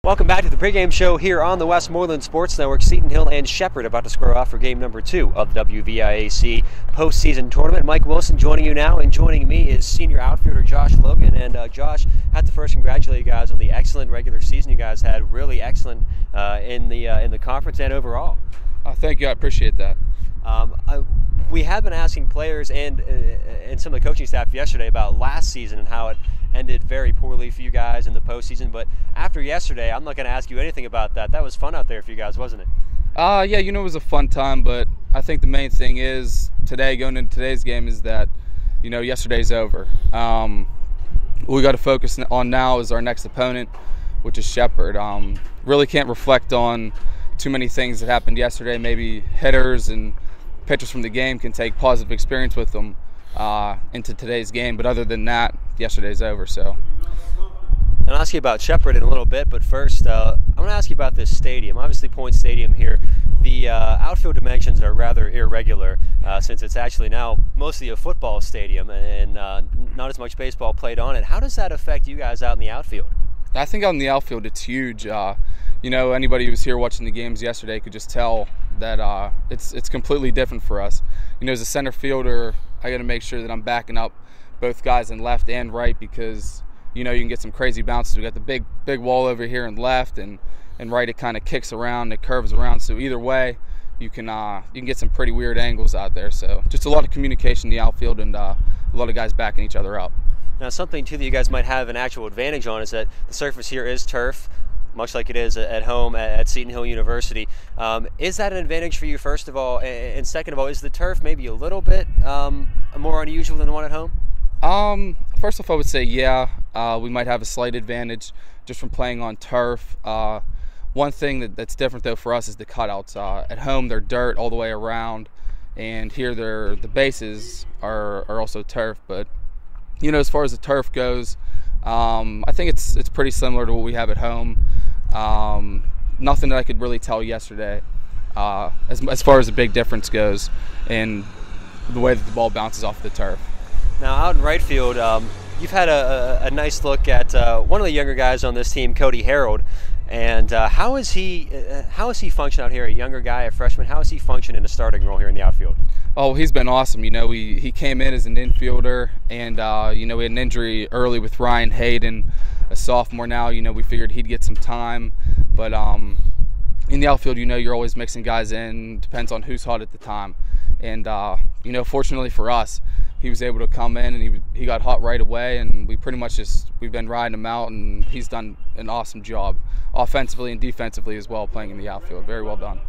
Welcome back to the pregame show here on the Westmoreland Sports Network. Seton Hill and Shepherd about to square off for game number 2 of the WVIAC postseason tournament. Mike Wilson joining you now, and joining me is senior outfielder Josh Logan. And Josh, I have to first congratulate you guys on the excellent regular season you guys had. Really excellent in the conference and overall. Thank you. I appreciate that. We have been asking players and some of the coaching staff yesterday about last season and how it ended very poorly for you guys in the postseason. But after yesterday, I'm not going to ask you anything about that. That was fun out there for you guys, wasn't it? Yeah, it was a fun time, but I think the main thing is today, going into today's game, is that, yesterday's over. What we got to focus on now is our next opponent, which is Shepherd. Really can't reflect on too many things that happened yesterday. Maybe hitters and pitchers from the game can take positive experience with them into today's game, but other than that, yesterday's over. So I'll ask you about Shepherd in a little bit, but first I'm going to ask you about this stadium. Obviously, Point Stadium here, the outfield dimensions are rather irregular since it's actually now mostly a football stadium and not as much baseball played on it. How does that affect you guys out in the outfield? I think out in the outfield it's huge. Anybody who was here watching the games yesterday could just tell that it's completely different for us. As a center fielder, I got to make sure that I'm backing up both guys in left and right because you can get some crazy bounces. We got the big wall over here in left, and right it kind of kicks around, it curves around. So either way, you can get some pretty weird angles out there. So just a lot of communication in the outfield and a lot of guys backing each other up. Now, something too that you guys might have an actual advantage on is that the surface here is turf, much like it is at home at Seton Hill University. Is that an advantage for you, first of all? And second of all, is the turf maybe a little bit more unusual than the one at home? First off, I would say, yeah, we might have a slight advantage just from playing on turf. One thing that's different, though, for us is the cutouts. At home, they're dirt all the way around, and here the bases are also turf. But, as far as the turf goes, I think it's pretty similar to what we have at home. Nothing that I could really tell yesterday as far as the big difference goes in the way that the ball bounces off the turf. Now, out in right field, you've had a nice look at one of the younger guys on this team, Cody Harold. And how is he function out here? A younger guy, a freshman. How is he function in a starting role here in the outfield? Oh, he's been awesome. He came in as an infielder, and we had an injury early with Ryan Hayden, a sophomore now. We figured he'd get some time, but in the outfield, you're always mixing guys in. Depends on who's hot at the time, and fortunately for us, he was able to come in and he got hot right away, and we pretty much we've been riding him out, and he's done an awesome job, offensively and defensively as well, playing in the outfield. Very well done.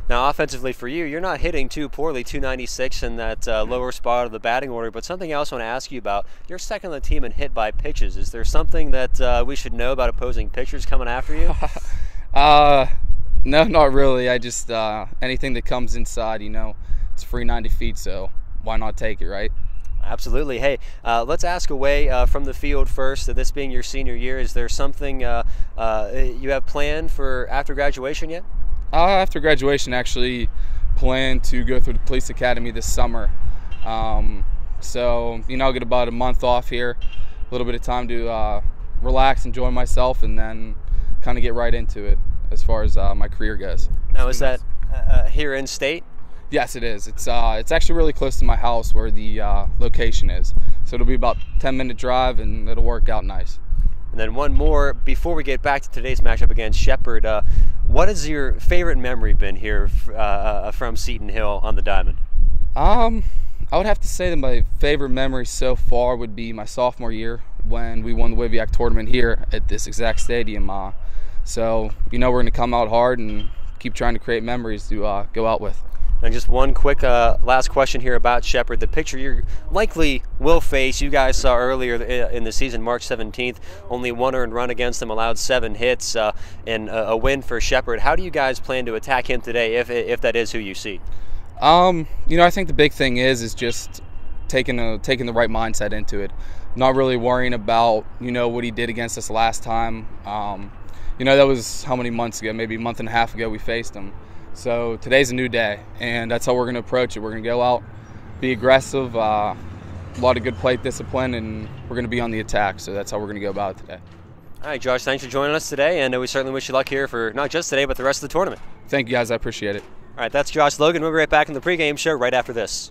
Now, offensively for you, you're not hitting too poorly, 296 in that lower spot of the batting order, but something else I want to ask you about. You're second on the team in hit by pitches. Is there something that we should know about opposing pitchers coming after you? No, not really. I just, anything that comes inside, it's free 90 feet, so why not take it, right? Absolutely. Hey, let's ask away from the field first. This being your senior year, is there something you have planned for after graduation yet? After graduation, actually plan to go through the police academy this summer. So, I'll get about a month off here, a little bit of time to relax, enjoy myself, and then kind of get right into it as far as my career goes. Now, is that here in state? Yes, it is. It's actually really close to my house where the location is. So it'll be about a 10-minute drive, and it'll work out nice. And then one more before we get back to today's matchup against Shepherd. What has your favorite memory been here from Seton Hill on the diamond? I would have to say that my favorite memory so far would be my sophomore year when we won the WVIAC Tournament here at this exact stadium. So, we're going to come out hard and keep trying to create memories to go out with. And just one quick last question here about Shepherd. The pitcher you likely will face, you guys saw earlier in the season, March 17th, only one earned run against them, allowed 7 hits, and a win for Shepherd. How do you guys plan to attack him today, if that is who you see? I think the big thing is just taking the right mindset into it. Not really worrying about, what he did against us last time. That was how many months ago? Maybe a month and a half ago we faced him. So today's a new day, and that's how we're going to approach it. We're going to go out, be aggressive, a lot of good plate discipline, and we're going to be on the attack. So that's how we're going to go about it today. All right, Josh, thanks for joining us today, and we certainly wish you luck here for not just today, but the rest of the tournament. Thank you, guys. I appreciate it. All right, that's Josh Logan. We'll be right back in the pregame show right after this.